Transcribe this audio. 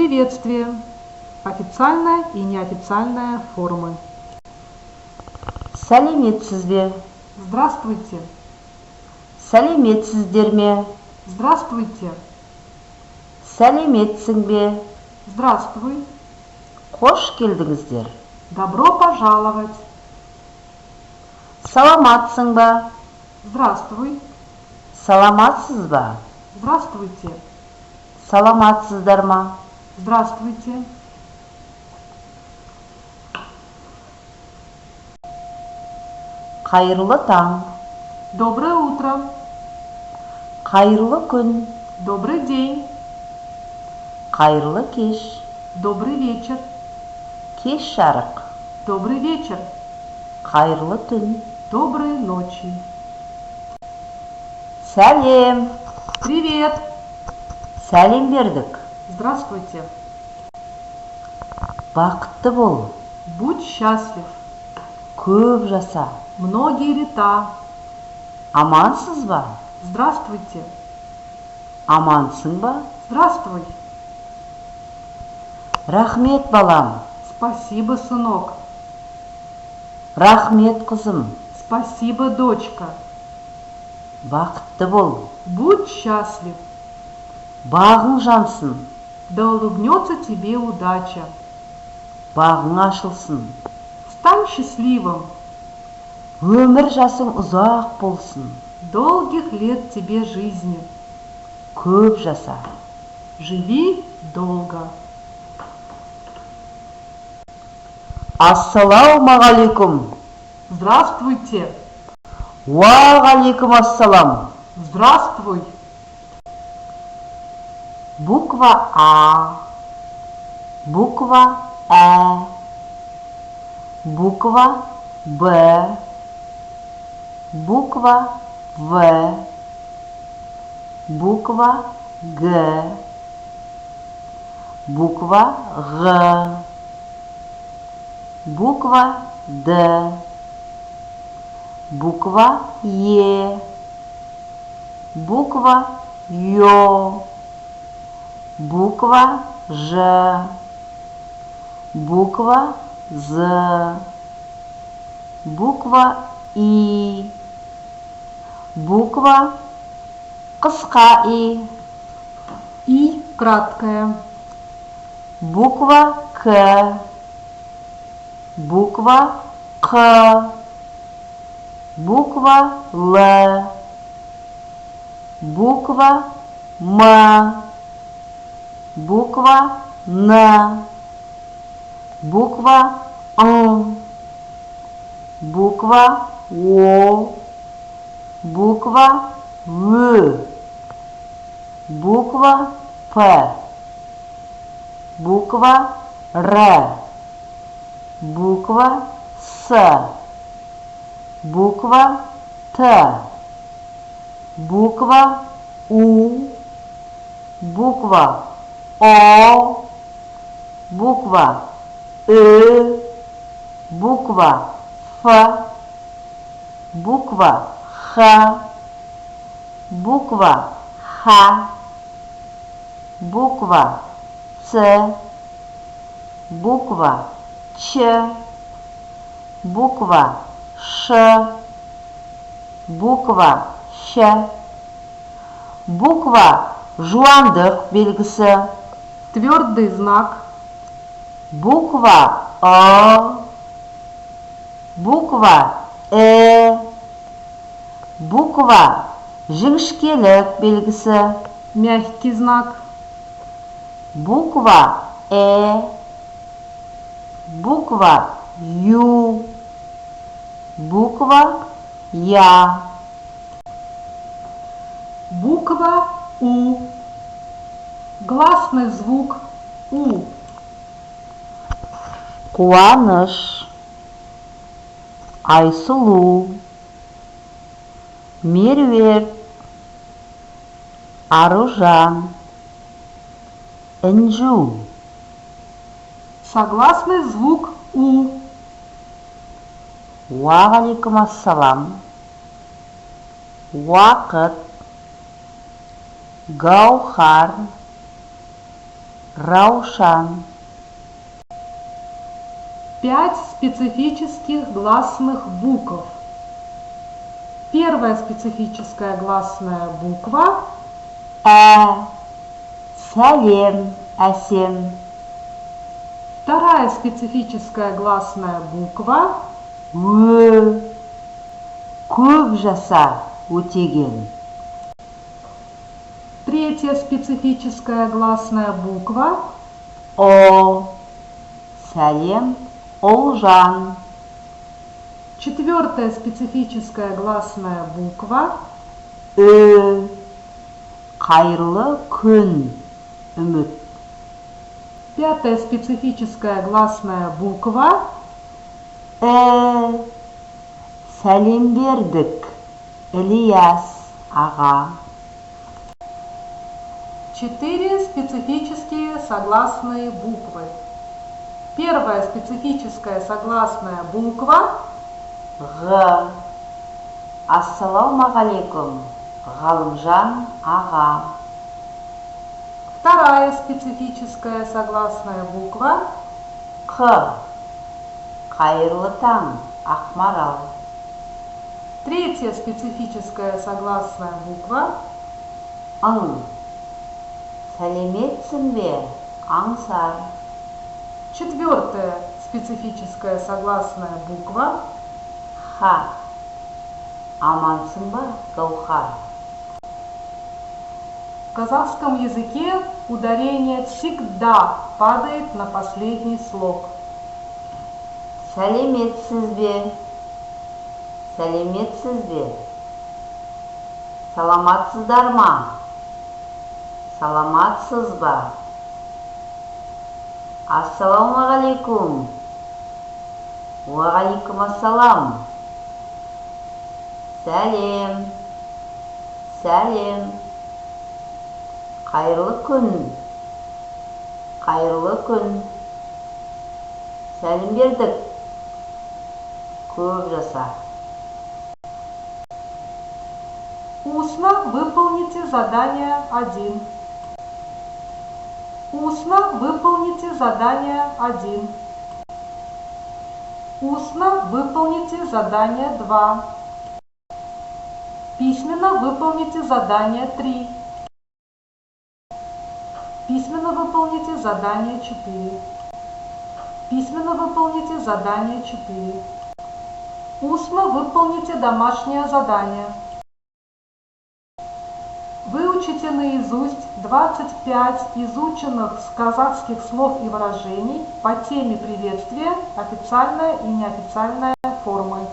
Приветствие. Официальная и неофициальная формы. Сәлеметсіз бе? Здравствуйте. Сәлеметсіздер ме? Здравствуйте. Сәлеметсің бе? Здравствуй. Қош келдіңіздер. Добро пожаловать. Саламатсың ба? Здравствуй. Саламатсыз ба? Здравствуйте. Саламатсыздар ма? Здравствуйте. Қайырлы таң. Доброе утро. Қайырлы күн. Добрый день. Қайырлы кеш. Добрый вечер. Кеш жарық. Добрый вечер. Қайырлы түн. Доброй ночи. Сәлем. Привет. Сәлем бердік. Здравствуйте. Бақытты бол. Будь счастлив. Көп жаса. Многие лета. Амансыз ба? Здравствуйте. Амансың ба? Здравствуй. Рахмет, балам. Спасибо, сынок. Рахмет, қызым. Спасибо, дочка. Бақытты бол. Будь счастлив. Бағың жансын. Да улыбнется тебе удача. Бағың ашылсын. Стань счастливым. Өмір жасың ұзақ болсын. Долгих лет тебе жизни. Көп жаса. Живи долго. Ассаламағалейкум. Здравствуйте. Уағалейкум ассалам. Здравствуй. Буква А. Буква Э. Буква Б. Буква В. Буква Г. Буква Г. Буква Д. Буква Е. Буква Ё. Буква Ж. Буква З. Буква И. Буква қысқа И. И краткая. Буква К. Буква Қ. Буква Л. Буква М. Буква Н. Буква Н. Буква О. Буква В. Буква П. Буква Р. Буква С. Буква Т. Буква У. Буква О. Буква Э. Буква Ф. Буква Х. Буква Х. Буква Ц. Буква Ч. Буква Ш. Буква Щ. Буква жуандық белгісі. Твердый знак. Буква А. Буква Э. Буква жіңішкелік белгісі. Мягкий знак. Буква Буква Ю. Буква Я. Буква У. Гласный звук У. Қуаныш. Айсұлу. Меруерт. Аружан. Інжу. Согласный звук У. Уағалейкум ассалам. Уақыт. Гаухар. Раушан. 5 специфических гласных букв. Первая специфическая гласная буква Сәлем, әсем. Вторая специфическая гласная буква Көп жаса, өтеген. Третья специфическая гласная буква Сәлем, Олжан. Четвертая специфическая гласная буква Қайырлы күн, үміт. Пятая специфическая гласная буква Сәлем бердік, Ильяс аға. 4 специфические согласные буквы. Первая специфическая согласная буква Г. Ассалаумағалейкум, Ғалымжан аға. Вторая специфическая согласная буква Қ. Қайырлы таң, Ақмарал. Третья специфическая согласная буква Ың. Сәлеметсің бе, Аңсар. Четвертая специфическая согласная буква Х. Амансың ба, Гаухар. В казахском языке ударение всегда падает на последний слог. Сәлеметсіз бе, сәлеметсіз бе. Саламатсыздар ма, саламатсыз ба. Ассалаумағалейкум, уағалейкум ассалам. Сәлем, сәлем. Қайырлы күн, қайырлы күн. Сәлем бердік, көп жаса. Устно выполните задание 1. Устно выполните задание 1. Устно выполните задание 2. Письменно выполните задание 3. Письменно выполните задание 4. Письменно выполните задание 4. Устно выполните домашнее задание. Выучите наизусть 25 изученных казахских слов и выражений по теме приветствия, официальная и неофициальная формы.